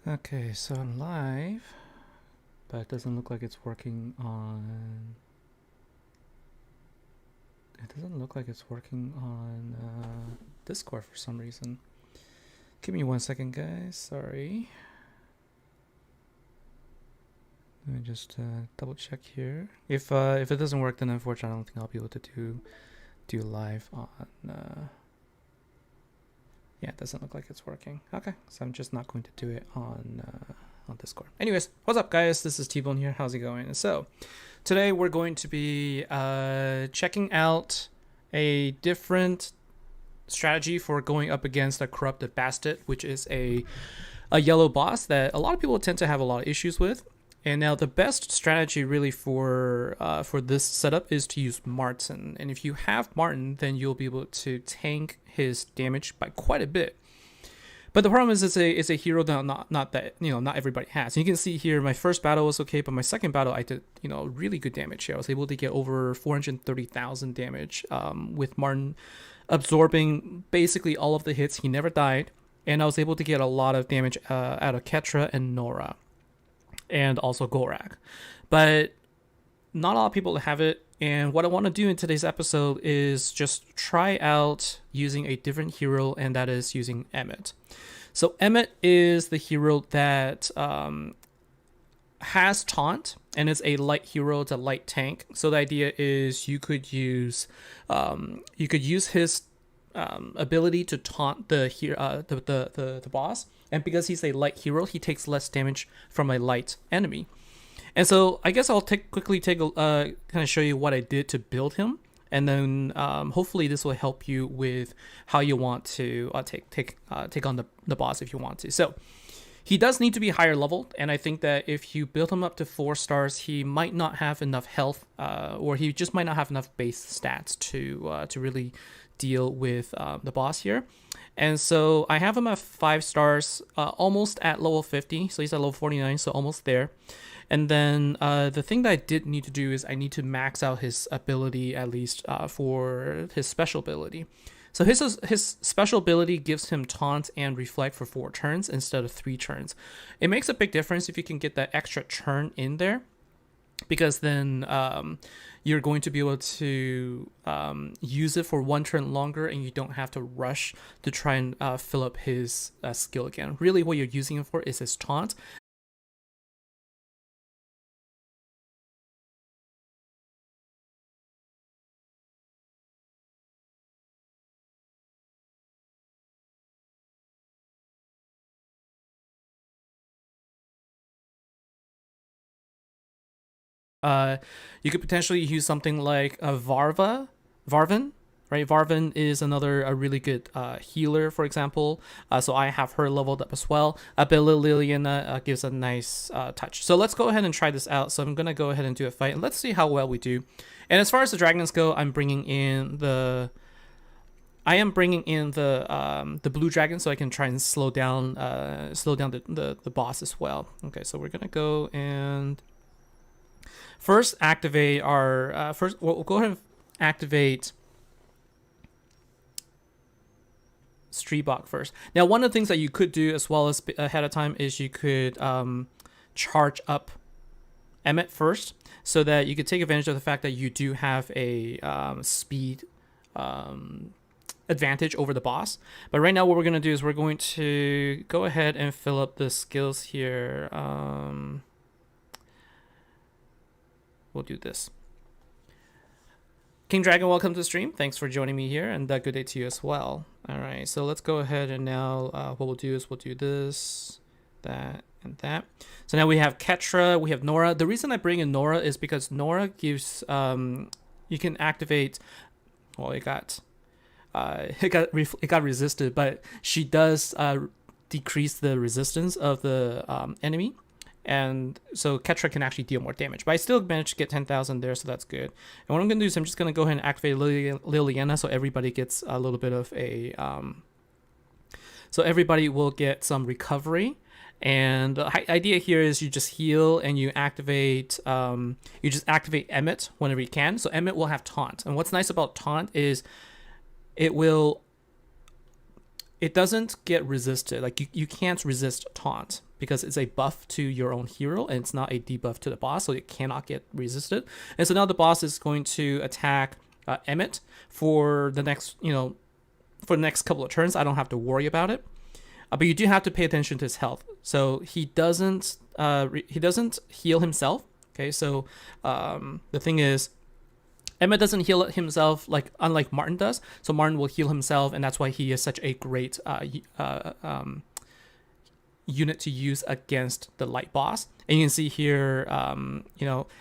Okay, so I'm live, but it doesn't look like it's working on. It doesn't look like it's working on Discord for some reason. Give me 1 second, guys. Sorry. Let me just double check here. If it doesn't work, then unfortunately I don't think I'll be able to do live on. Yeah, it doesn't look like it's working. Okay, so I'm just not going to do it on Discord. Anyways, what's up, guys? This is TBone here. How's it going? So today we're going to be checking out a different strategy for going up against a corrupted Bastet, which is a yellow boss that a lot of people tend to have a lot of issues with. And now the best strategy really for this setup is to use Martin. And if you have Martin, then you'll be able to tank his damage by quite a bit. But the problem is it's a hero that not that not everybody has. And you can see here my first battle was okay, but my second battle I did really good damage here. I was able to get over 430,000 damage with Martin absorbing basically all of the hits. He never died, and I was able to get a lot of damage out of Ketra and Nora, and also Gorak. But not a lot of people have it. And what I want to do in today's episode is just try out using a different hero, and that is using Emmet. So Emmet is the hero that has taunt, and is a light hero. It's a light tank. So the idea is you could use his ability to taunt the boss, and because he's a light hero, he takes less damage from a light enemy. And so I guess I'll quickly take a kind of show you what I did to build him, and then hopefully this will help you with how you want to take on the boss if you want to. So he does need to be higher leveled, and I think that if you build him up to 4 stars, he might not have enough health, or he just might not have enough base stats to really deal with the boss here. And so I have him at 5 stars, almost at level 50, so he's at level 49, so almost there. And then the thing that I did need to do is I need to max out his ability, at least for his special ability. So his special ability gives him taunt and reflect for 4 turns instead of 3 turns. It makes a big difference if you can get that extra turn in there, because then you're going to be able to use it for 1 turn longer, and you don't have to rush to try and fill up his skill again. Really what you're using it for is his taunt. Uh, you could potentially use something like a Varvan, right? Varvan is a really good healer, for example. So I have her leveled up as well. But Liliana gives a nice touch. So let's go ahead and try this out. So I'm gonna go ahead and do a fight, and let's see how well we do. And as far as the dragons go, I'm bringing in the blue dragon, so I can try and slow down the boss as well. Okay, so we're gonna go and first activate our we'll go ahead and activate Streetbok first. Now, one of the things that you could do as well as ahead of time is you could charge up Emmet first, so that you could take advantage of the fact that you do have a speed advantage over the boss. But right now what we're going to do is we're going to go ahead and fill up the skills here. We'll do this. King Dragon, welcome to the stream. Thanks for joining me here, and good day to you as well. All right, so let's go ahead and now what we'll do is we'll do this, that, and that. So now we have Ketra, we have Nora. The reason I bring in Nora is because Nora gives you can activate. Well, it got resisted, but she does decrease the resistance of the enemy. And so Ketra can actually deal more damage. But I still managed to get 10,000 there, so that's good. And what I'm going to do is I'm just going to go ahead and activate Liliana, so everybody gets a little bit of a... so everybody will get some recovery. And the idea here is you just heal and you activate... you just activate Emmet whenever you can. So Emmet will have taunt. And what's nice about taunt is it doesn't get resisted. Like you can't resist taunt, because it's a buff to your own hero and it's not a debuff to the boss, so it cannot get resisted. And so now the boss is going to attack Emmet for the next, for the next couple of turns. I don't have to worry about it. But you do have to pay attention to his health. So he doesn't heal himself. Okay, so the thing is, Emmet doesn't heal himself unlike Martin does. So Martin will heal himself, and that's why he is such a great unit to use against the light boss. And you can see here,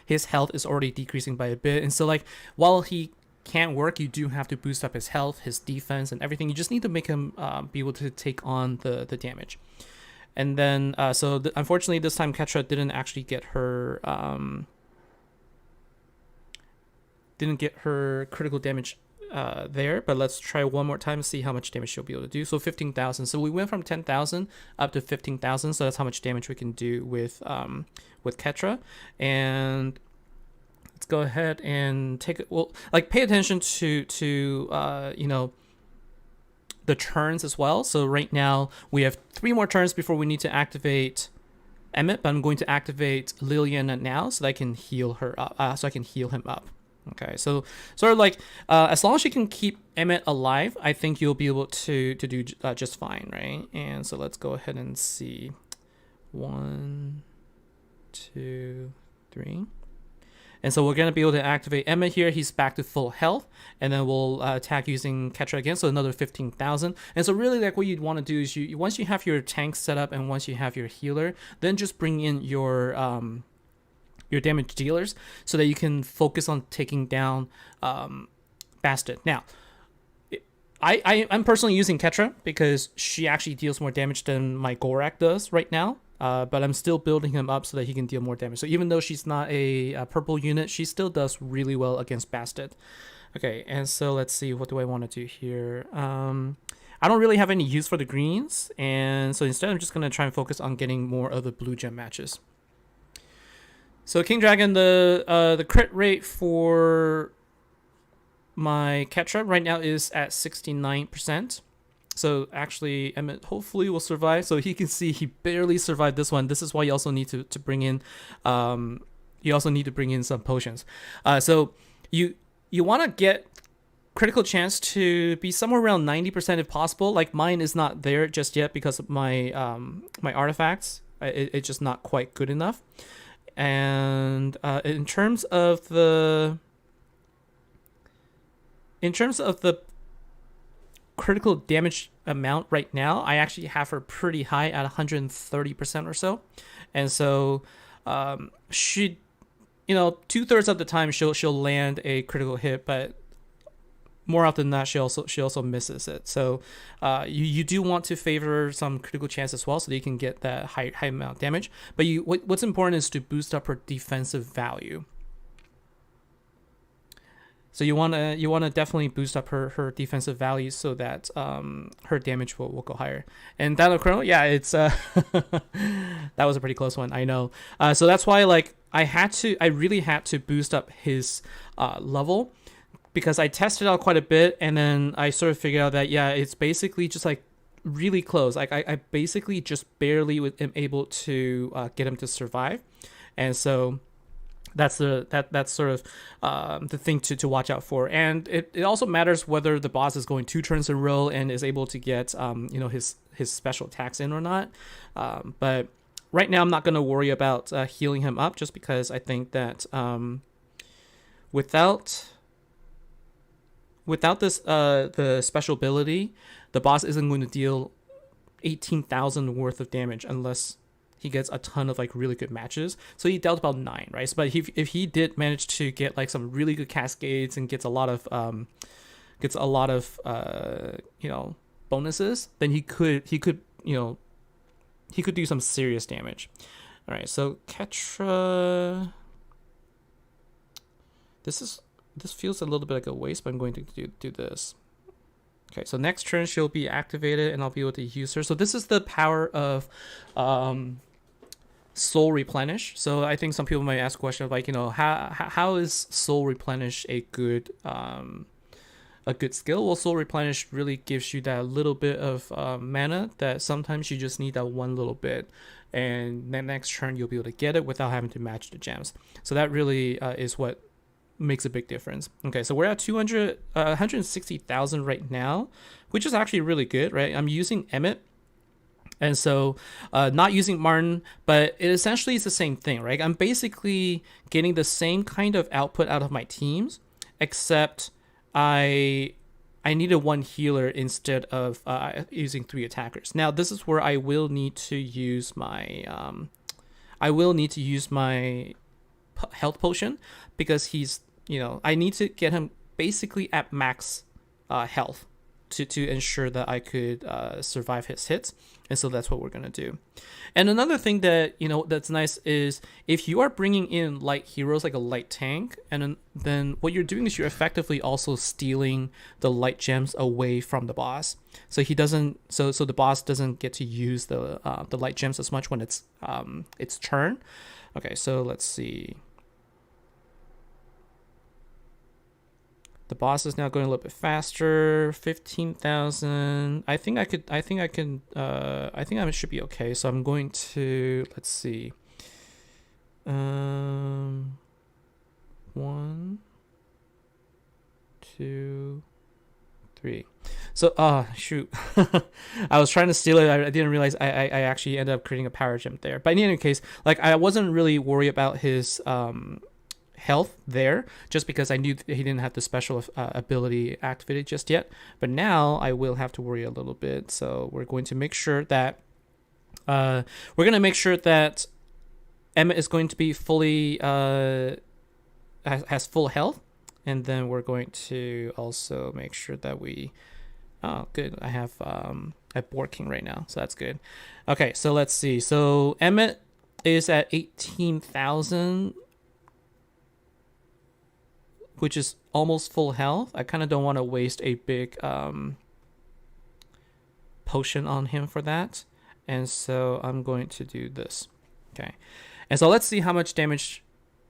his health is already decreasing by a bit. And so while he can't work, you do have to boost up his health, his defense, and everything. You just need to make him be able to take on the damage. And then, unfortunately, this time Ketra didn't actually get her critical damage there. But let's try one more time to see how much damage she'll be able to do. So 15,000. So we went from 10,000 up to 15,000. So that's how much damage we can do with Ketra. And let's go ahead and pay attention to the turns as well. So right now we have 3 more turns before we need to activate Emmet, but I'm going to activate Liliana now so that I can heal her up, so I can heal him up. Okay, so sort of as long as you can keep Emmet alive, I think you'll be able to do just fine, right? And so let's go ahead and see. 1, 2, 3. And so we're going to be able to activate Emmet here. He's back to full health. And then we'll attack using Ketra again. So another 15,000. And so really what you'd want to do is once you have your tank set up and once you have your healer, then just bring in your damage dealers so that you can focus on taking down Bastet. Now, I'm personally using Ketra because she actually deals more damage than my Gorak does right now. But I'm still building him up so that he can deal more damage. So even though she's not a purple unit, she still does really well against Bastet. Okay, and so let's see, what do I want to do here? I don't really have any use for the greens, and so instead I'm just going to try and focus on getting more of the blue gem matches. So King Dragon, the crit rate for my Ketra right now is at 69%. So actually, Emmet hopefully will survive. So he can see he barely survived this one. This is why you also need to bring in, some potions. So you want to get critical chance to be somewhere around 90% if possible. Like mine is not there just yet because of my my artifacts. It's just not quite good enough. And in terms of the critical damage amount right now, I actually have her pretty high at 130% or so. And so she, 2/3 of the time she'll land a critical hit, but more often than not she also misses it. So you do want to favor some critical chance as well so that you can get that high amount of damage. But what's important is to boost up her defensive value. So you want to definitely boost up her defensive value so that her damage will go higher. And Chrono, yeah, it's that was a pretty close one, I know. So that's why I really had to boost up his level because I tested out quite a bit, and then I sort of figured out that it's basically just really close. I basically just barely am able to get him to survive, and so that's sort of the thing to watch out for. And it also matters whether the boss is going 2 turns in a row and is able to get his special attacks in or not. But right now I'm not going to worry about healing him up, just because I think that without this the special ability, the boss isn't going to deal 18,000 worth of damage unless he gets a ton of really good matches. So he dealt about 9, right? So, but if he did manage to get some really good cascades and gets a lot of bonuses, then he could do some serious damage. All right, so Ketra, this feels a little bit like a waste, but I'm going to do this. Okay, so next turn she'll be activated and I'll be able to use her. So this is the power of Soul Replenish. So I think some people might ask a question of how is Soul Replenish a good a good skill. Well, Soul Replenish really gives you that little bit of mana that sometimes you just need that one little bit, and then next turn you'll be able to get it without having to match the gems. So that really is what makes a big difference. Okay, so we're at 160,000 right now, which is actually really good, right? I'm using Emmet, and so not using Martin, but it essentially is the same thing, right? I'm basically getting the same kind of output out of my teams, except I needed one healer instead of using 3 attackers. Now this is where I will need to use my health potion, because he's, I need to get him basically at max health to ensure that I could survive his hits. And so that's what we're going to do. And another thing that, that's nice is if you are bringing in light heroes like a light tank, and then what you're doing is you're effectively also stealing the light gems away from the boss. So he doesn't, so the boss doesn't get to use the light gems as much when it's turn. Okay, so let's see. The boss is now going a little bit faster. 15,000. I think I should be okay. So I'm going to, let's see. 1, 2, 3. So, shoot. I was trying to steal it. I didn't realize I actually ended up creating a power gem there. But in any case, like, I wasn't really worried about his health there, just because I knew he didn't have the special ability activated just yet. But now I will have to worry a little bit. So we're going to make sure that Emmet is going to be fully has full health, and then we're going to also make sure that we good. I have Board King right now, so that's good. Okay, so let's see. So Emmet is at 18,000, which is almost full health. I kind of don't want to waste a big potion on him for that. And so I'm going to do this. Okay. And so let's see how much damage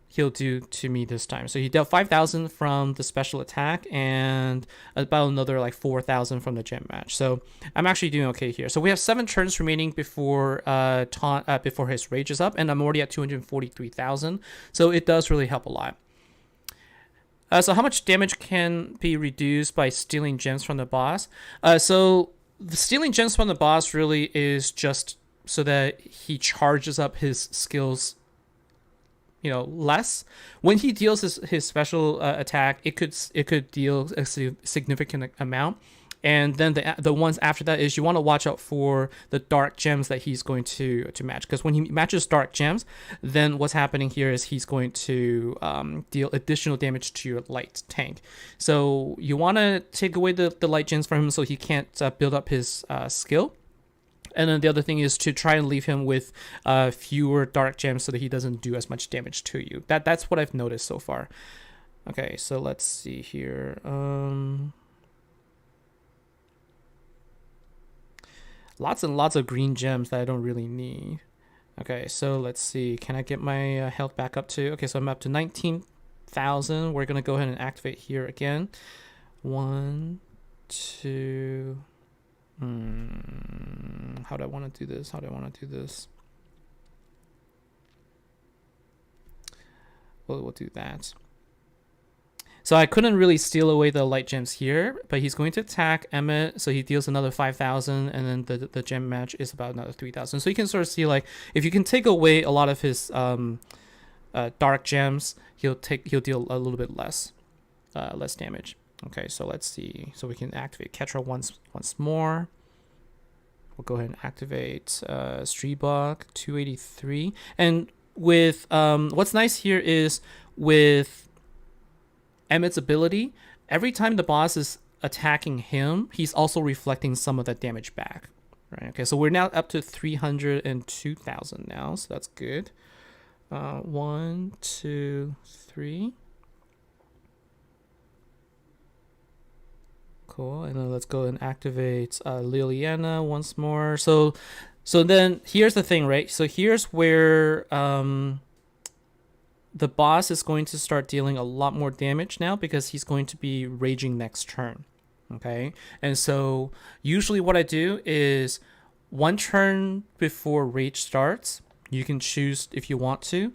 he'll do to me this time. So he dealt 5,000 from the special attack and about another like 4,000 from the gem match. So I'm actually doing okay here. So we have 7 turns remaining before before his rage is up, and I'm already at 243,000. So it does really help a lot. So how much damage can be reduced by stealing gems from the boss? So the stealing gems from the boss really is just so that he charges up his skills, less. When he deals his special attack, it could deal a significant amount. And then the ones after that is you want to watch out for the dark gems that he's going to match, because when he matches dark gems, then what's happening here is he's going to deal additional damage to your light tank. So you want to take away the light gems from him so he can't build up his skill. And then the other thing is to try and leave him with fewer dark gems so that he doesn't do as much damage to you. That's what I've noticed so far. Okay, so let's see here. Lots and lots of green gems that I don't really need. Okay, so let's see. Can I get my health back up to... Okay, so I'm up to 19,000. We're going to go ahead and activate here again. 1, 2... How do I want to do this? We'll do that. So I couldn't really steal away the light gems here, but he's going to attack Emmet, so he deals another 5,000, and then the gem match is about another 3,000. So you can sort of see, like, if you can take away a lot of his dark gems, he'll deal a little bit less damage. Okay, so let's see. So we can activate Ketra once more. We'll go ahead and activate Streetbog 283. And with what's nice here is with Emmet's ability, every time the boss is attacking him, he's also reflecting some of that damage back. Right. Okay, so we're now up to 302,000 now, so that's good. 1, 2, 3. Cool. And then let's go and activate Liliana once more. So then here's the thing, right? So here's where the boss is going to start dealing a lot more damage now because he's going to be raging next turn. Okay, and so usually what I do is one turn before rage starts, you can choose if you want to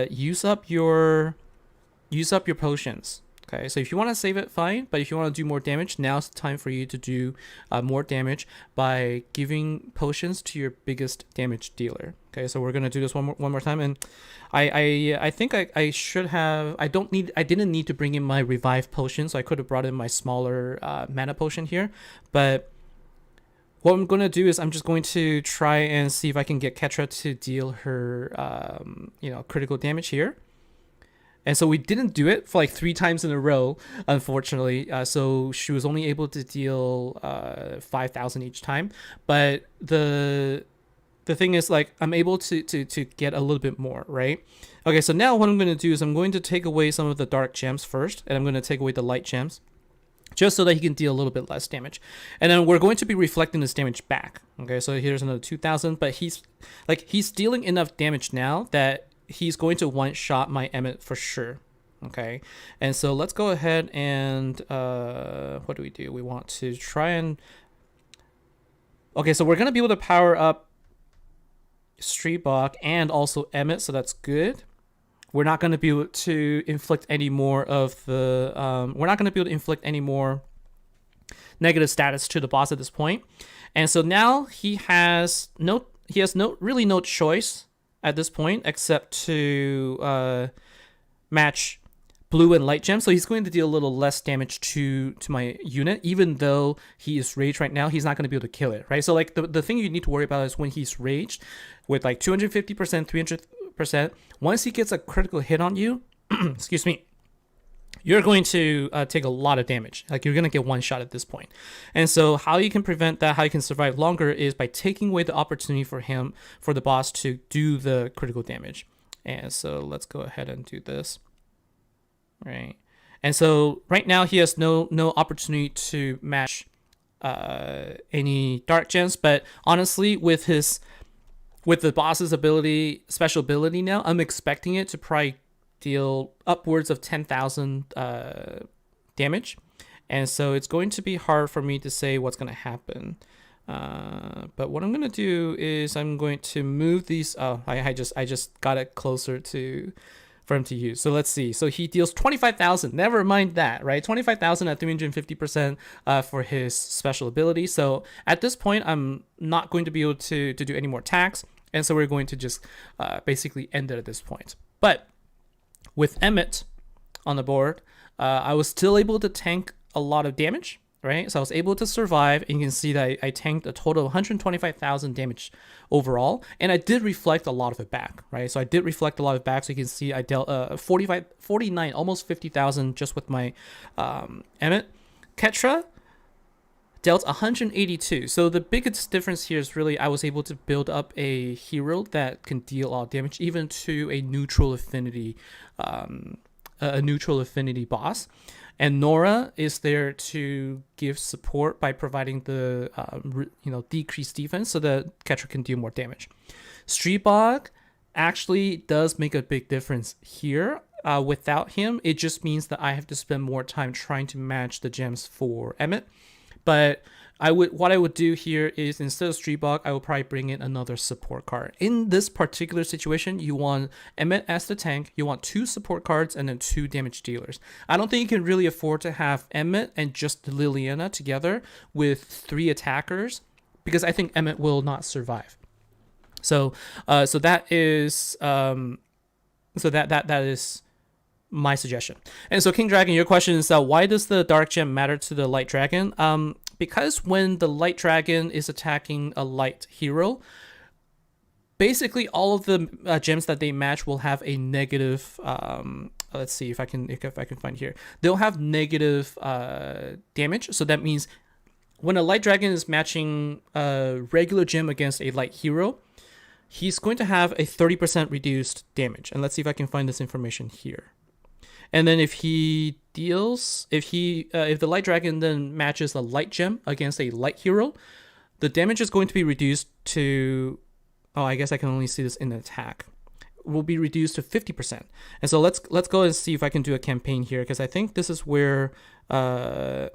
use up your potions. Okay, so if you want to save it, fine. But if you want to do more damage, now's the time for you to do more damage by giving potions to your biggest damage dealer. Okay, so we're gonna do this one more time, and I think I should have. I didn't need to bring in my revive potion, so I could have brought in my smaller mana potion here. But what I'm gonna do is I'm just going to try and see if I can get Ketra to deal her critical damage here. And so we didn't do it for like 3 times in a row, unfortunately. So she was only able to deal 5,000 each time. But the thing is, like, I'm able to get a little bit more, right? Okay, so now what I'm going to do is I'm going to take away some of the dark gems first, and I'm going to take away the light gems, just so that he can deal a little bit less damage. And then we're going to be reflecting this damage back. Okay, so here's another 2,000, but he's dealing enough damage now that he's going to one-shot my Emmet for sure. Okay, and so let's go ahead and what do? We want to try and... Okay, so we're going to be able to power up Streetbach and also Emmet, so that's good. We're not going to be able to inflict any more of the... we're not going to be able to inflict any more negative status to the boss at this point. And so now he has really no choice at this point except to match blue and light gem. So he's going to deal a little less damage to my unit. Even though he is raged right now, he's not going to be able to kill it, right? So like the thing you need to worry about is when he's raged with like 250%, 300%, once he gets a critical hit on you, excuse me, you're going to take a lot of damage. Like, you're going to get one shot at this point. And so how you can prevent that, how you can survive longer, is by taking away the opportunity for the boss to do the critical damage. And so let's go ahead and do this. Right. And so right now he has no opportunity to match any dark gems, but honestly, with the boss's special ability now, I'm expecting it to probably deal upwards of 10,000 damage, and so it's going to be hard for me to say what's going to happen. But what I'm going to do is I'm going to move these. Oh, I just got it closer for him to use. So let's see. So he deals 25,000. Never mind that, right? 25,000 at 350% for his special ability. So at this point, I'm not going to be able to do any more attacks, and so we're going to just basically end it at this point. But with Emmet on the board, I was still able to tank a lot of damage, right? So I was able to survive, and you can see that I tanked a total of 125,000 damage overall, and I did reflect a lot of it back, right? So I did reflect a lot of it back, so you can see I dealt 49, almost 50,000 just with my Emmet. Ketra dealt 182. So the biggest difference here is really I was able to build up a hero that can deal a lot of damage, even to a neutral affinity boss. And Nora is there to give support by providing the decreased defense so that Ketra can do more damage. Streetbach actually does make a big difference here. Without him, it just means that I have to spend more time trying to match the gems for Emmet. But what I would do here is, instead of Streetbach, I would probably bring in another support card. In this particular situation, you want Emmet as the tank, you want 2 support cards, and then 2 damage dealers. I don't think you can really afford to have Emmet and just Liliana together with 3 attackers, because I think Emmet will not survive. So that is that is my suggestion. And so, King Dragon, your question is why does the dark gem matter to the light dragon? Because when the light dragon is attacking a light hero, basically all of the gems that they match will have a negative. Let's see if I can find here. They'll have negative damage. So that means when a light dragon is matching a regular gem against a light hero, he's going to have a 30% reduced damage. And let's see if I can find this information here. And then if the light dragon then matches a light gem against a light hero, the damage is going to be reduced to, I guess I can only see this in attack. will be reduced to 50%. And so let's go and see if I can do a campaign here, because I think this is where if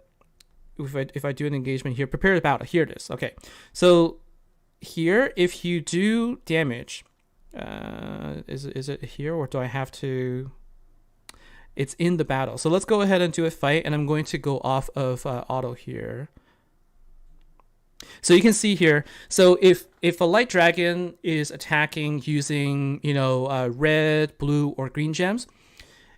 I do an engagement here, prepare the battle. Here it is. Okay, so here, if you do damage, is it here, or do I have to? It's in the battle. So let's go ahead and do a fight, and I'm going to go off of auto here. So you can see here, so if a light dragon is attacking using, red, blue, or green gems,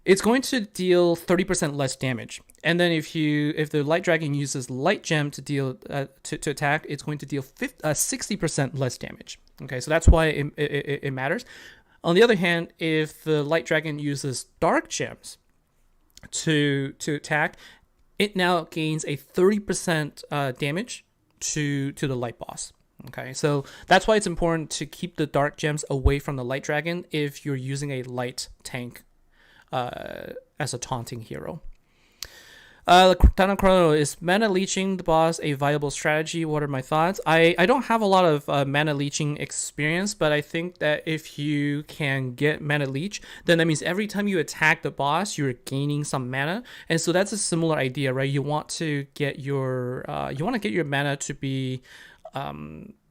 it's going to deal 30% less damage. And then if the light dragon uses light gem to deal to attack, it's going to deal 60% less damage. Okay, so that's why it matters. On the other hand, if the light dragon uses dark gems to attack, it now gains a 30% damage to the light boss. Okay, so that's why it's important to keep the dark gems away from the light dragon if you're using a light tank as a taunting hero. Dino Chrono, is mana leeching the boss a viable strategy? What are my thoughts? I don't have a lot of mana leeching experience, but I think that if you can get mana leech, then that means every time you attack the boss, you're gaining some mana, and so that's a similar idea, right? You want to get your mana to be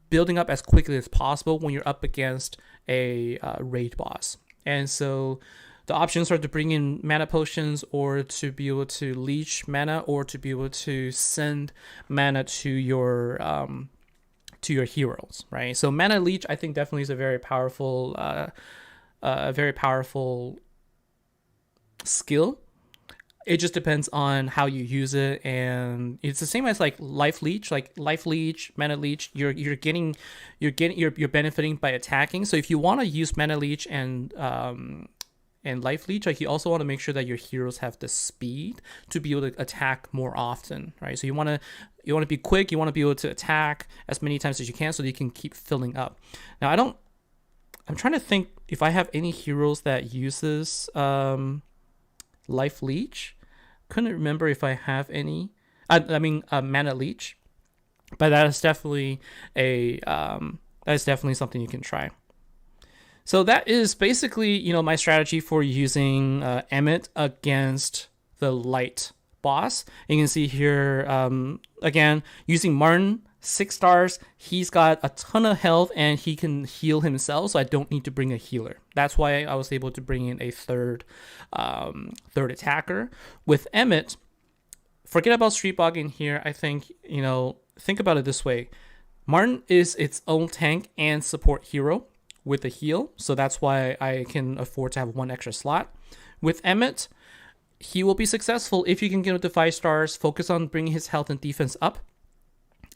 building up as quickly as possible when you're up against a raid boss, and so the options are to bring in mana potions, or to be able to leech mana, or to be able to send mana to your heroes, right? So mana leech, I think, definitely is a very powerful skill. It just depends on how you use it, and it's the same as like life leech, mana leech. You're benefiting by attacking. So if you want to use mana leech and life leech, like, you also want to make sure that your heroes have the speed to be able to attack more often, right? So you want to be quick. You want to be able to attack as many times as you can, so that you can keep filling up. Now I'm trying to think if I have any heroes that uses life leech. Couldn't remember if I have any. Mana leech, but that is definitely something you can try. So that is basically, my strategy for using Emmet against the light boss. And you can see here, again, using Martin, 6 stars. He's got a ton of health and he can heal himself, so I don't need to bring a healer. That's why I was able to bring in a third attacker. With Emmet, forget about street bogging here. I think, think about it this way. Martin is its own tank and support hero with a heal, so that's why I can afford to have 1 extra slot. With Emmet, he will be successful if you can get him to 5 stars, focus on bringing his health and defense up,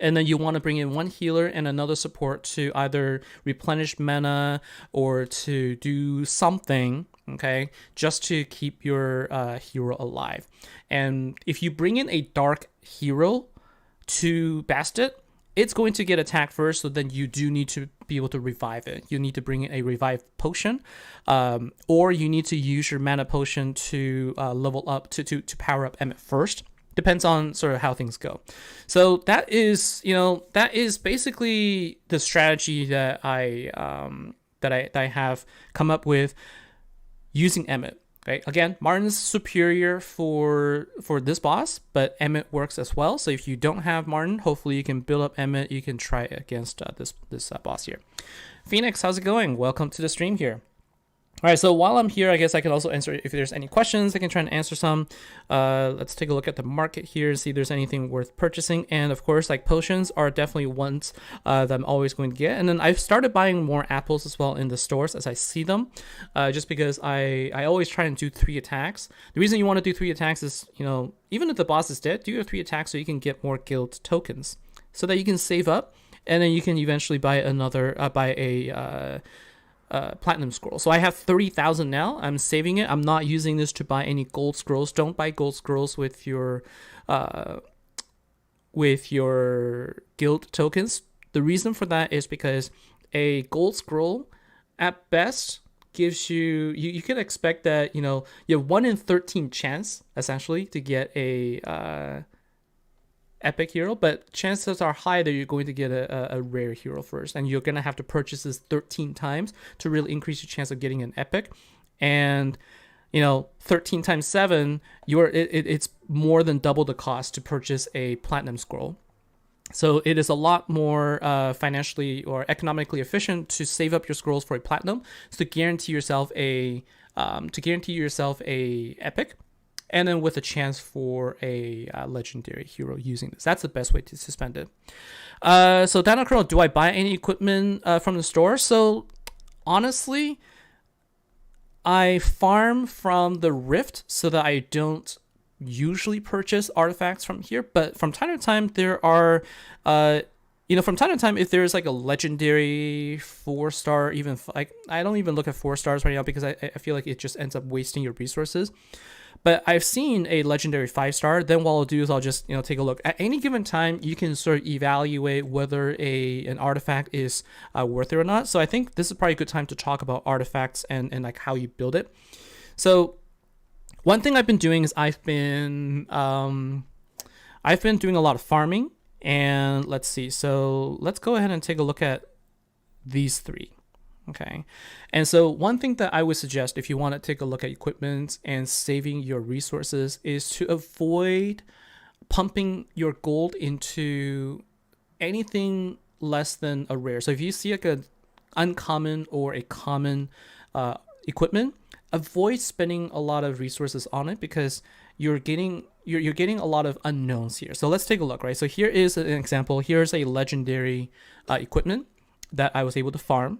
and then you want to bring in 1 healer and another support to either replenish mana or to do something, okay, just to keep your hero alive. And if you bring in a dark hero to Bastet, it's going to get attacked first, so then you do need to be able to revive it. You need to bring in a revive potion, or you need to use your mana potion to level up, to power up Emmet first. Depends on sort of how things go. So that is basically the strategy that I have come up with using Emmet. Okay. Again, Martin's superior for this boss, but Emmet works as well. So if you don't have Martin, hopefully you can build up Emmet. You can try against this boss here. Phoenix, how's it going? Welcome to the stream here. All right, so while I'm here, I guess I can also answer if there's any questions. I can try and answer some. Let's take a look at the market here and see if there's anything worth purchasing. And of course, like, potions are definitely ones that I'm always going to get. And then I've started buying more apples as well in the stores as I see them, just because I always try and do 3 attacks. The reason you want to do 3 attacks is, even if the boss is dead, do your 3 attacks so you can get more guild tokens, so that you can save up, and then you can eventually buy a platinum scroll. So I have 30,000 now. I'm saving it. I'm not using this to buy any gold scrolls. Don't buy gold scrolls with your guild tokens. The reason for that is because a gold scroll at best gives you can expect that you have 1 in 13 chance essentially to get epic hero, but chances are high that you're going to get a rare hero first, and you're going to have to purchase this 13 times to really increase your chance of getting an epic. And 13 times 7, it's more than double the cost to purchase a platinum scroll. So it is a lot more financially or economically efficient to save up your scrolls for a platinum, so to guarantee yourself a epic, and then with a chance for a legendary hero using this. That's the best way to spend it. So Dino Curl, do I buy any equipment from the store? So honestly, I farm from the Rift so that I don't usually purchase artifacts from here, but from time to time there are from time to time, if there's like a legendary 4-star, even like I don't even look at 4 stars right now because I feel like it just ends up wasting your resources. But I've seen a legendary 5-star. Then what I'll do is I'll just take a look. At any given time, you can sort of evaluate whether an artifact is worth it or not. So I think this is probably a good time to talk about artifacts and like how you build it. So one thing I've been doing is I've been doing a lot of farming. And let's see. So let's go ahead and take a look at these 3. Okay. And so one thing that I would suggest if you want to take a look at equipment and saving your resources is to avoid pumping your gold into anything less than a rare. So if you see like an uncommon or a common equipment, avoid spending a lot of resources on it because you're getting a lot of unknowns here. So let's take a look, right? So here is an example. Here's a legendary equipment that I was able to farm.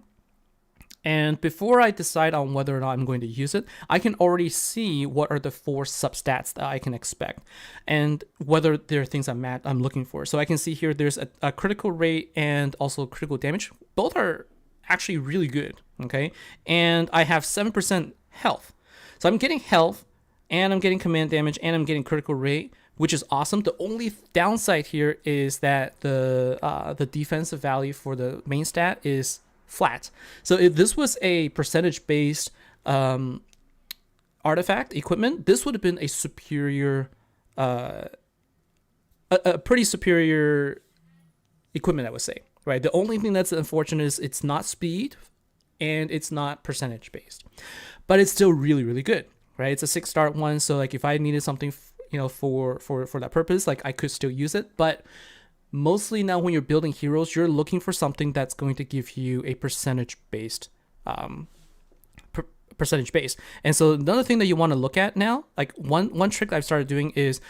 And before I decide on whether or not I'm going to use it, I can already see what are the 4 substats that I can expect and whether there are things I'm looking for. So I can see here there's a critical rate and also critical damage. Both are actually really good, okay? And I have 7% health. So I'm getting health, and I'm getting command damage, and I'm getting critical rate, which is awesome. The only downside here is that the defensive value for the main stat is flat. So if this was a percentage-based artifact equipment, this would have been a superior, a pretty superior equipment, I would say. Right. The only thing that's unfortunate is it's not speed, and it's not percentage-based, but it's still really, really good. Right, it's a 6-star one, so like if I needed something, for that purpose, like I could still use it. But mostly now, when you're building heroes, you're looking for something that's going to give you a percentage-based, And so another thing that you want to look at now, like one trick I've started doing is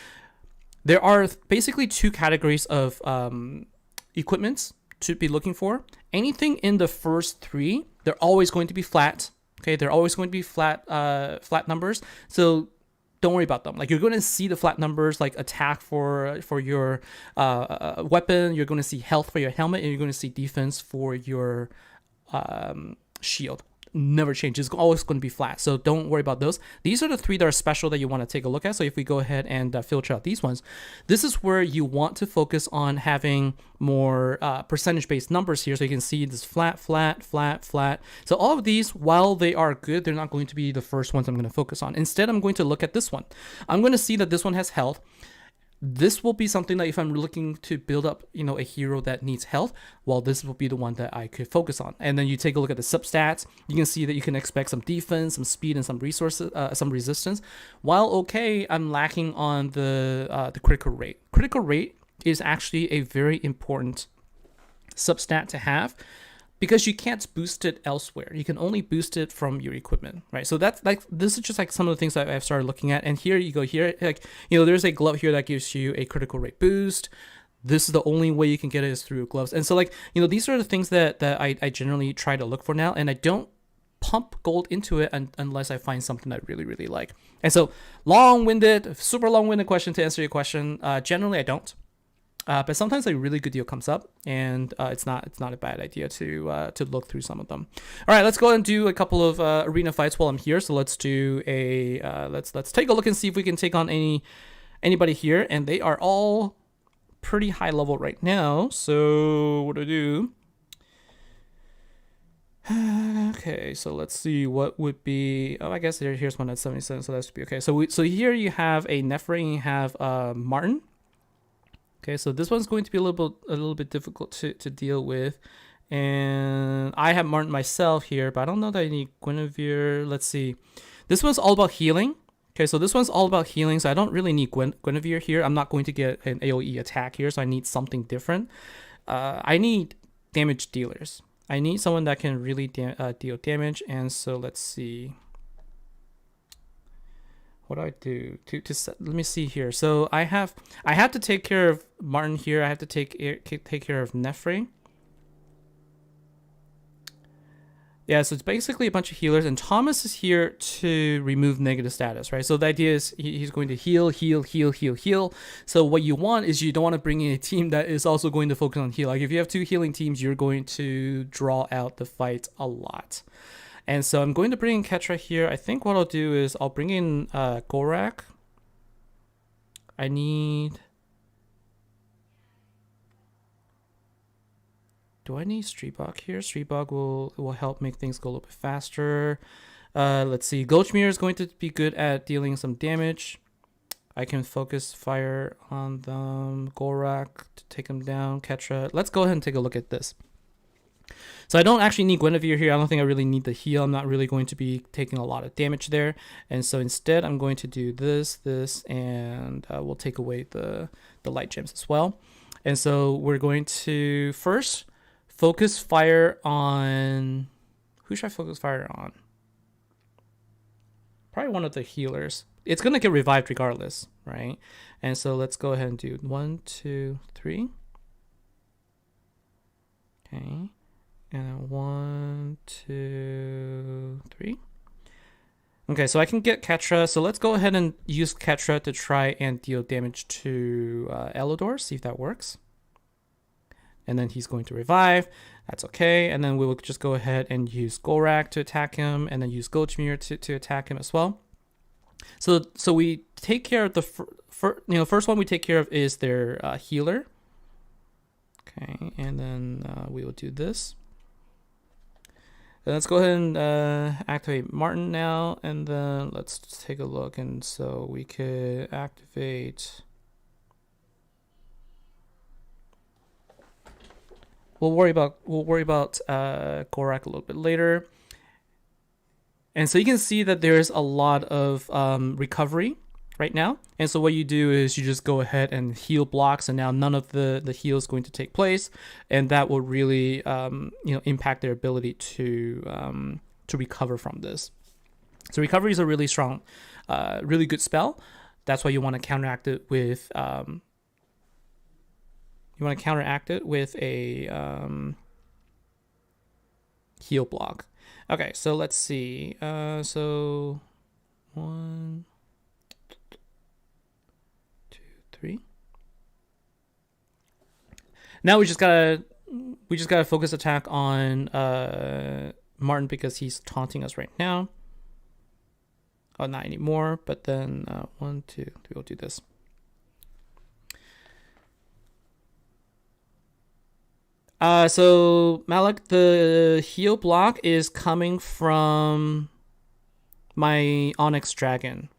there are basically 2 categories of equipments to be looking for. Anything in the first 3, they're always going to be flat. Okay, they're always going to be flat numbers. So don't worry about them. Like you're going to see the flat numbers, like attack for your weapon. You're going to see health for your helmet, and you're going to see defense for your shield. Never change. It's always going to be flat. So don't worry about those. These are the 3 that are special that you want to take a look at. So if we go ahead and filter out these ones, this is where you want to focus on having more percentage-based numbers here. So you can see this flat, flat, flat, flat. So all of these, while they are good, they're not going to be the first ones I'm going to focus on. Instead, I'm going to look at this one. I'm going to see that this one has health. This will be something that if I'm looking to build up, a hero that needs health, well, this will be the one that I could focus on. And then you take a look at the substats. You can see that you can expect some defense, some speed, and some resources, some resistance. While okay, I'm lacking on the critical rate. Critical rate is actually a very important substat to have, because you can't boost it elsewhere. You can only boost it from your equipment, right? So that's like, this is just like some of the things that I've started looking at. And here you go, here, like, there's a glove here that gives you a critical rate boost. This is the only way you can get it is through gloves. And so like, these are the things that I generally try to look for now. And I don't pump gold into it unless I find something I really, really like. And so super long-winded question to answer your question. Generally I don't. But sometimes a really good deal comes up, and it's not a bad idea to look through some of them. All right, let's go and do a couple of arena fights while I'm here. So let's do let's take a look and see if we can take on anybody here, and they are all pretty high level right now. So what do I do? Okay, so let's see what would be. Oh, I guess here's one at 77, so that should be okay. So here you have a Nephri, you have Martin. Okay, so this one's going to be a little bit difficult to deal with. And I have Martin myself here, but I don't know that I need Guinevere. Let's see. This one's all about healing. Okay, so this one's all about healing, so I don't really need Guinevere here. I'm not going to get an AoE attack here, so I need something different. I need damage dealers. I need someone that can really deal damage, and so let's see. What do I do to set, let me see here. So I have to take care of Martin here. I have to take care of Nefre. Yeah, so it's basically a bunch of healers, and Thomas is here to remove negative status, right? So the idea is he's going to heal. So what you want is you don't want to bring in a team that is also going to focus on heal. Like if you have two healing teams, you're going to draw out the fight a lot. And so I'm going to bring in Ketra here. I think what I'll do is I'll bring in Gorak. I need... Do I need Streetbog here? Streetbog will help make things go a little bit faster. Let's see. Gulchmere is going to be good at dealing some damage. I can focus fire on them. Gorak to take them down. Ketra. Let's go ahead and take a look at this. So I don't actually need Guinevere here. I don't think I really need the heal. I'm not really going to be taking a lot of damage there. And so instead, I'm going to do this, and we'll take away the light gems as well. And so we're going to first focus fire on... Who should I focus fire on? Probably one of the healers. It's going to get revived regardless, right? And so let's go ahead and do 1, 2, 3. Okay. And 1, 2, 3. Okay, so I can get Ketra. So let's go ahead and use Ketra to try and deal damage to Elidor. See if that works. And then he's going to revive. That's okay. And then we will just go ahead and use Gorak to attack him, and then use Gulchmere to attack him as well. So we take care of the first one we take care of is their healer. Okay, and then we will do this. And let's go ahead and activate Martin now, and then let's take a look. And so we could activate. We'll worry about Gorak a little bit later. And so you can see that there's a lot of recovery right now. And so what you do is you just go ahead and heal blocks, and now none of the heal is going to take place, and that will really impact their ability to recover from this. So recovery is a really strong, really good spell. That's why you want to counteract it with a heal block. Okay, so let's see. So 1, 2, 3. Now we just gotta focus attack on Martin because he's taunting us right now. Oh, not anymore. But then 1, 2, 3. We'll do this. So Malik, the heal block is coming from my Onyx Dragon.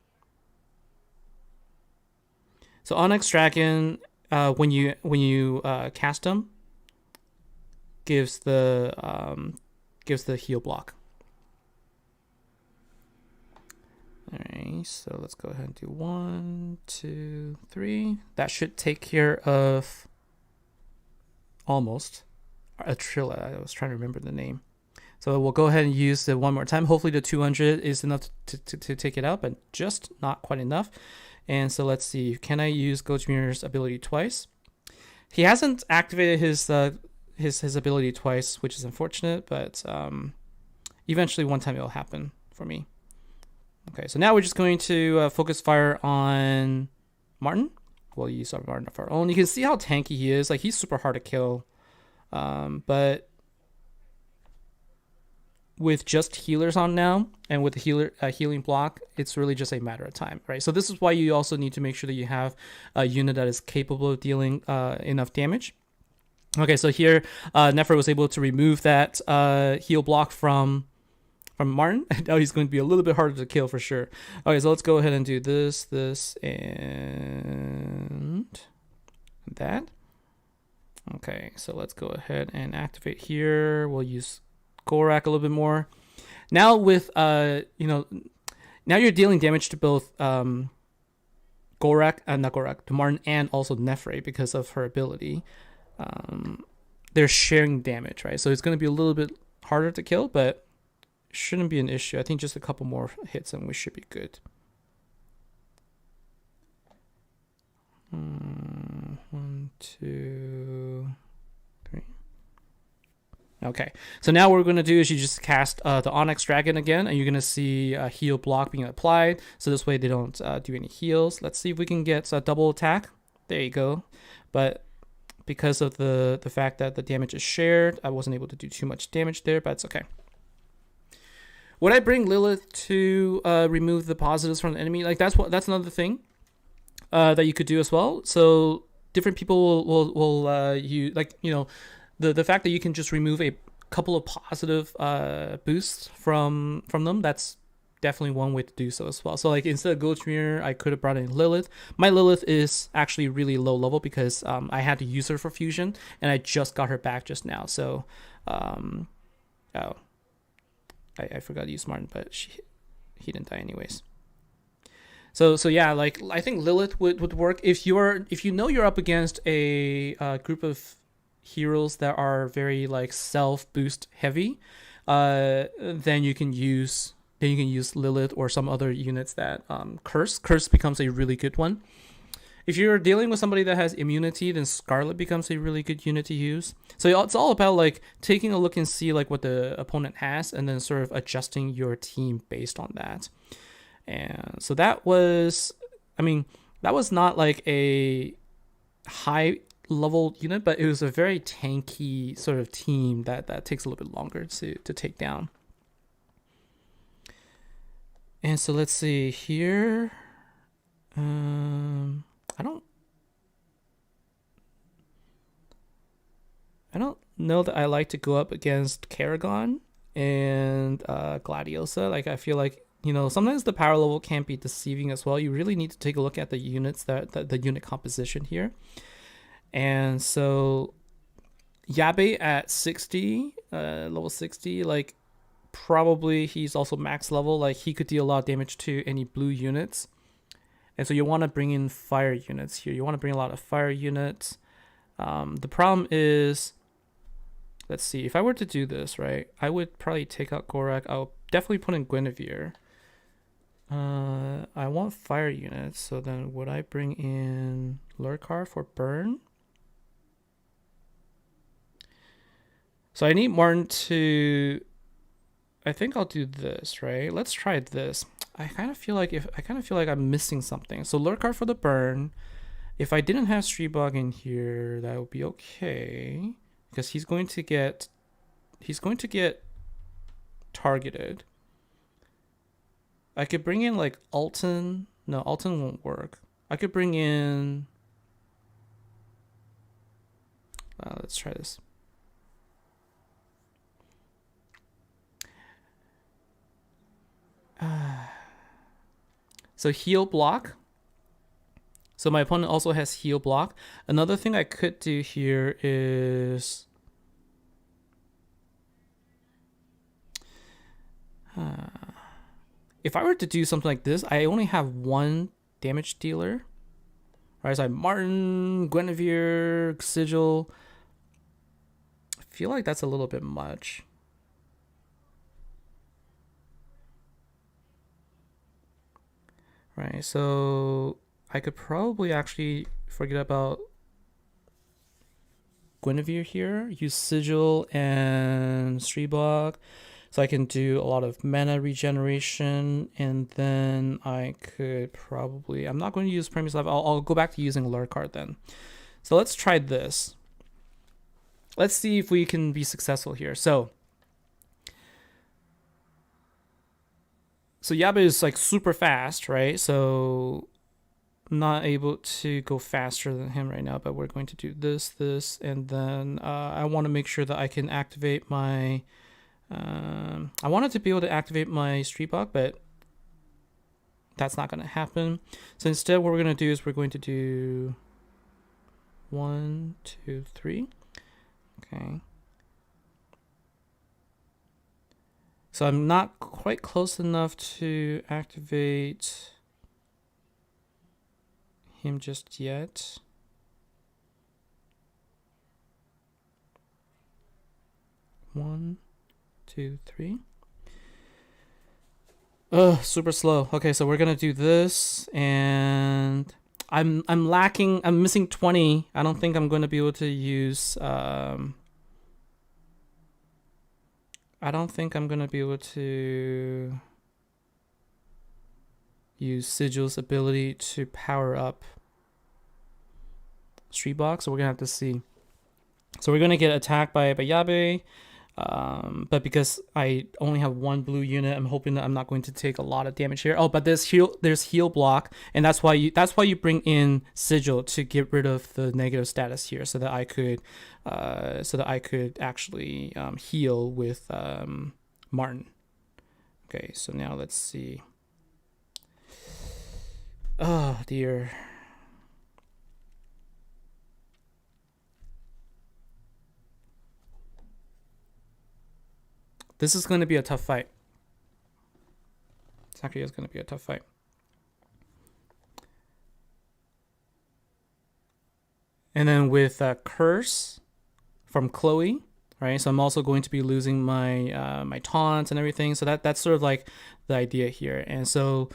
So Onyx Dragon, when you cast him, gives the heal block. All right, so let's go ahead and do 1, 2, 3. That should take care of almost. Atrilla. I was trying to remember the name. So we'll go ahead and use it one more time. Hopefully the 200 is enough to take it out, but just not quite enough. And so let's see. Can I use Gulchmere's ability twice? He hasn't activated his ability twice, which is unfortunate, but eventually one time it will happen for me. Okay, so now we're just going to focus fire on Martin. We'll use our Martin of our own. You can see how tanky he is. Like, he's super hard to kill. But with just healers on now, and with the healing block, it's really just a matter of time, right? So this is why you also need to make sure that you have a unit that is capable of dealing enough damage. Okay, so here Nefre was able to remove that heal block from Martin. Now he's going to be a little bit harder to kill for sure. Okay, so let's go ahead and do this, and that. Okay, so let's go ahead and activate here. We'll use Gorak a little bit more. Now with now you're dealing damage to both Gorak, not Gorak, to Martin and also Nefre because of her ability. They're sharing damage, right? So it's going to be a little bit harder to kill, but shouldn't be an issue. I think just a couple more hits and we should be good. 1, 2, 3. Okay, so now what we're going to do is you just cast the Onyx Dragon again, and you're going to see a heal block being applied. So this way they don't do any heals. Let's see if we can get a double attack. There you go. But because of the fact that the damage is shared, I wasn't able to do too much damage there, but it's okay. Would I bring Lilith to remove the positives from the enemy? Like that's another thing that you could do as well. So different people will use, like, you know, the fact that you can just remove a couple of positive boosts from them. That's definitely one way to do so as well. So like instead of Gultmir, I could have brought in Lilith. My Lilith is actually really low level because I had to use her for fusion, and I just got her back just now. So I forgot to use Martin, but he didn't die anyways. So yeah, like I think Lilith would work if you know you're up against a group of heroes that are very like self boost heavy. Then you can use Lilith or some other units that Curse becomes a really good one. If you're dealing with somebody that has immunity, then Scarlet becomes a really good unit to use. So it's all about like taking a look and see like what the opponent has, and then sort of adjusting your team based on that. And so that was not like a high level unit, but it was a very tanky sort of team that takes a little bit longer to take down. And so let's see here. I don't know that I like to go up against Karagon and Gladiosa. Like I feel like, you know, sometimes the power level can be deceiving as well. You really need to take a look at the units that the unit composition here. And so Yabe at 60, level 60, like probably he's also max level. Like he could deal a lot of damage to any blue units. And so you want to bring in fire units here. You want to bring a lot of fire units. The problem is, let's see, if I were to do this, right, I would probably take out Gorak. I'll definitely put in Guinevere. I want fire units, so then would I bring in Lurkar for burn? So I need Martin to, I think I'll do this, right? Let's try this. I kind of feel like I'm missing something. So Lurkar for the burn. If I didn't have Streetbog in here, that would be okay, because he's going to get targeted. I could bring in like Alton. No, Alton won't work. I could bring in. Let's try this. So heal block. So my opponent also has heal block. Another thing I could do here is if I were to do something like this, I only have one damage dealer. Right, so I have Martin, Guinevere, Sigil. I feel like that's a little bit much. Right, so I could probably actually forget about Guinevere here, use Sigil and Streetbog, so I can do a lot of mana regeneration, and then I could probably, I'm not going to use Premius Life, I'll go back to using Lurkar then. So let's try this. Let's see if we can be successful here. So Yabe is like super fast, right? So not able to go faster than him right now, but we're going to do this, and then I want to make sure that I can activate my I wanted to be able to activate my Streetbog, but that's not going to happen. So instead what we're going to do is we're going to do 1, 2, 3. Okay. So I'm not quite close enough to activate him just yet. One, 2, 3. Super slow. Okay, so we're gonna do this, and I'm lacking. I'm missing 20. I don't think I'm going to be able to use. I don't think I'm going to be able to use Sigil's ability to power up Street Box, so we're gonna have to see. So we're gonna get attacked by Yabe, but because I only have one blue unit, I'm hoping that I'm not going to take a lot of damage here. Oh, but there's heal block, and that's why you bring in Sigil to get rid of the negative status here, so that I could actually heal with Martin. Okay, so now let's see. Oh dear. This is going to be a tough fight. This actually is going to be a tough fight. And then with Curse from Chloe, right? So I'm also going to be losing my my taunts and everything. So that's sort of like the idea here. And so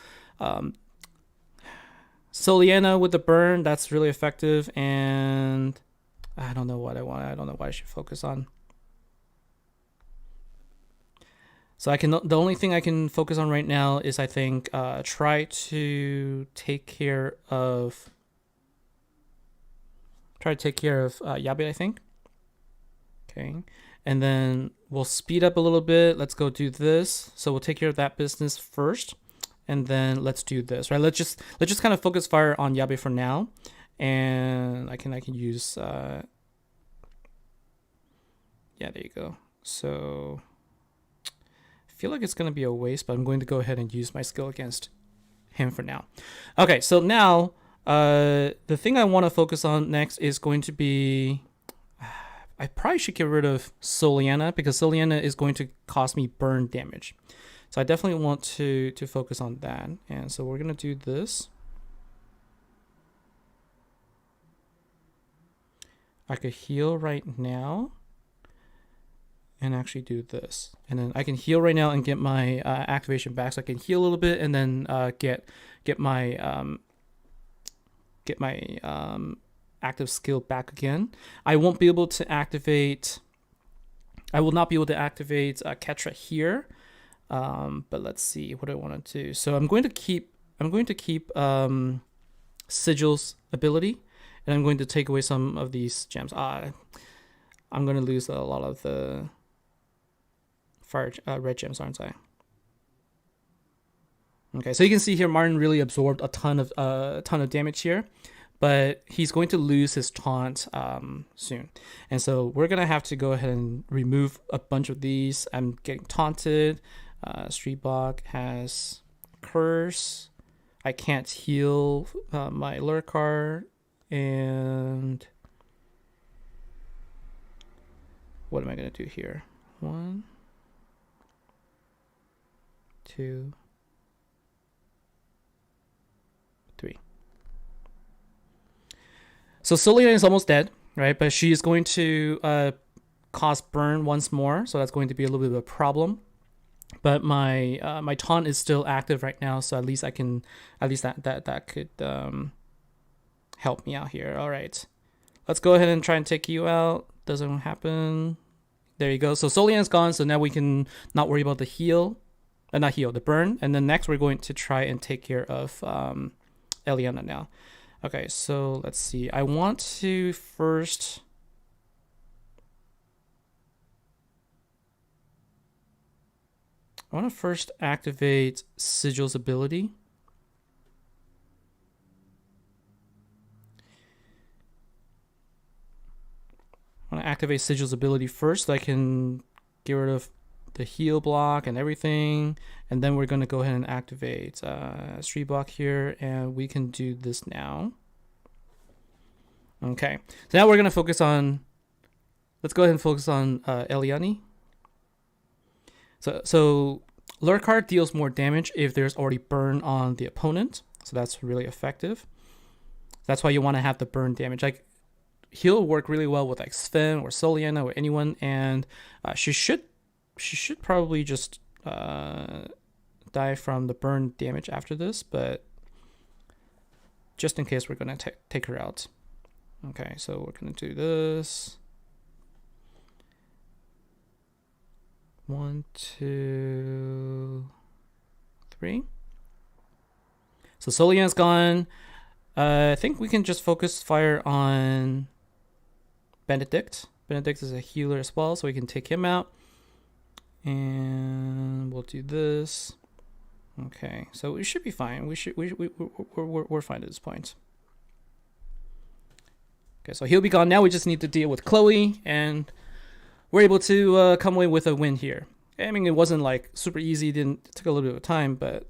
Soliana with the burn, that's really effective. And I don't know what I want. I don't know what I should focus on. So the only thing I can focus on right now is, I think, try to take care of Yabe, I think. Okay. And then we'll speed up a little bit. Let's go do this. So we'll take care of that business first, and then let's do this, right? Let's just kind of focus fire on Yabe for now. And I can use yeah, there you go. So I feel like it's going to be a waste, but I'm going to go ahead and use my skill against him for now. Okay, so now the thing I want to focus on next is going to be, I probably should get rid of Soliana, because Soliana is going to cost me burn damage. So I definitely want to focus on that. And so we're going to do this. I could heal right now and actually do this, and then I can heal right now and get my activation back. So I can heal a little bit, and then get my active skill back again. I won't be able to activate. I will not be able to activate Ketra here. But let's see, what do I want to do? So I'm going to keep Sigil's ability, and I'm going to take away some of these gems. I'm going to lose a lot of the red gems, aren't I? Okay, so you can see here Martin really absorbed a ton of damage here, but he's going to lose his taunt soon. And so we're going to have to go ahead and remove a bunch of these. I'm getting taunted. Streetblock has Curse. I can't heal my Lurkar. And what am I going to do here? 1, 2, 3. So Soliana is almost dead, right? But she is going to cost burn once more, so that's going to be a little bit of a problem. But my my taunt is still active right now, so at least that could help me out here. All right, let's go ahead and try and take you out. Doesn't happen. There you go. So Soliana's gone, so now we can not worry about the the burn. And then next we're going to try and take care of Eliana now. Okay, so let's see. I want to first activate Sigil's ability. I want to activate Sigil's ability first, so I can get rid of the heal block and everything. And then we're going to go ahead and activate Street Block here, and we can do this now. Okay, so now we're gonna focus on. Let's go ahead and focus on Eliani. So Lurkar deals more damage if there's already burn on the opponent, so that's really effective. That's why you want to have the burn damage. Like he'll work really well with like Sven or Soliana or anyone, and she should probably just die from the burn damage after this, but just in case, we're gonna take her out. Okay, so we're gonna do this. 1, 2, 3. So Soliana's gone. I think we can just focus fire on Benedict. Benedict is a healer as well, so we can take him out. And we'll do this. Okay, so we should be fine. We're fine at this point. Okay, so he'll be gone. Now we just need to deal with Chloe, and we're able to come away with a win here. I mean, it wasn't like super easy. It took a little bit of time, but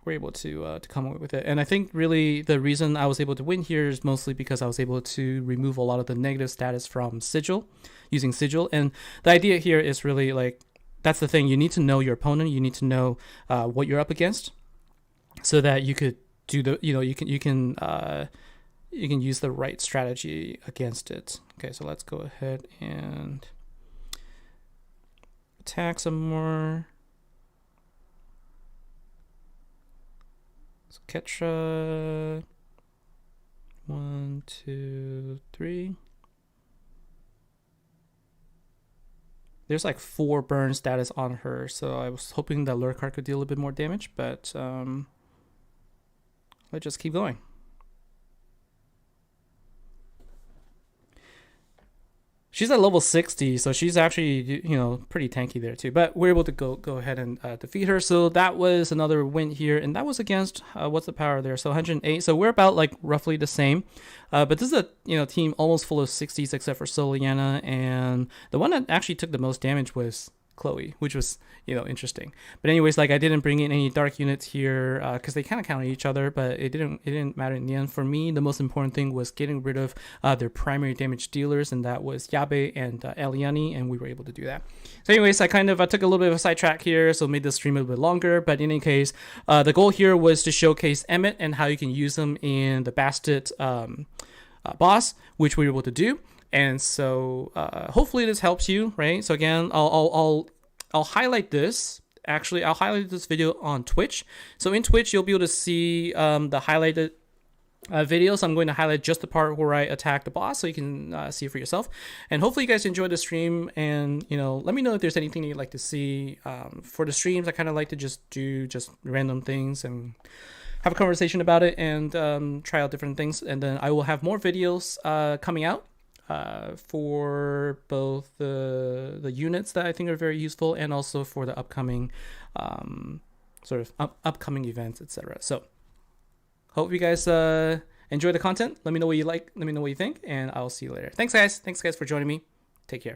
we're able to come away with it. And I think really the reason I was able to win here is mostly because I was able to remove a lot of the negative status from Sigil, using Sigil. And the idea here is really like, that's the thing. You need to know your opponent. You need to know what you're up against, so that you could do the, you can use the right strategy against it. Okay, so let's go ahead and attack some more. So Ketra, 1, 2, 3. There's like 4 burn status on her, so I was hoping that Lurkar could deal a little bit more damage, but let's just keep going. She's at level 60, so she's actually, pretty tanky there too. But we're able to go ahead and defeat her. So that was another win here, and that was against what's the power there? So 108. So we're about like roughly the same. But this is a team almost full of 60s except for Soliana, and the one that actually took the most damage was Chloe, which was interesting. But anyways, like I didn't bring in any dark units here because they kind of counter each other, but it didn't matter in the end. For me, the most important thing was getting rid of their primary damage dealers, and that was Yabe and Eliani, and we were able to do that. So anyways, I took a little bit of a sidetrack here, so made the stream a little bit longer. But in any case, the goal here was to showcase Emmet and how you can use them in the Bastet boss, which we were able to do. And so hopefully this helps you, right? So again, I'll highlight this. Actually, I'll highlight this video on Twitch. So in Twitch, you'll be able to see the highlighted video. So I'm going to highlight just the part where I attack the boss, so you can see it for yourself. And hopefully you guys enjoyed the stream. And let me know if there's anything you'd like to see for the streams. I kind of like to just do random things and have a conversation about it, and try out different things. And then I will have more videos coming out for both the units that I think are very useful, and also for the upcoming upcoming events, etc. So hope you guys enjoy the content. Let me know what you like. Let me know what you think, and I'll see you later. Thanks guys for joining me. Take care.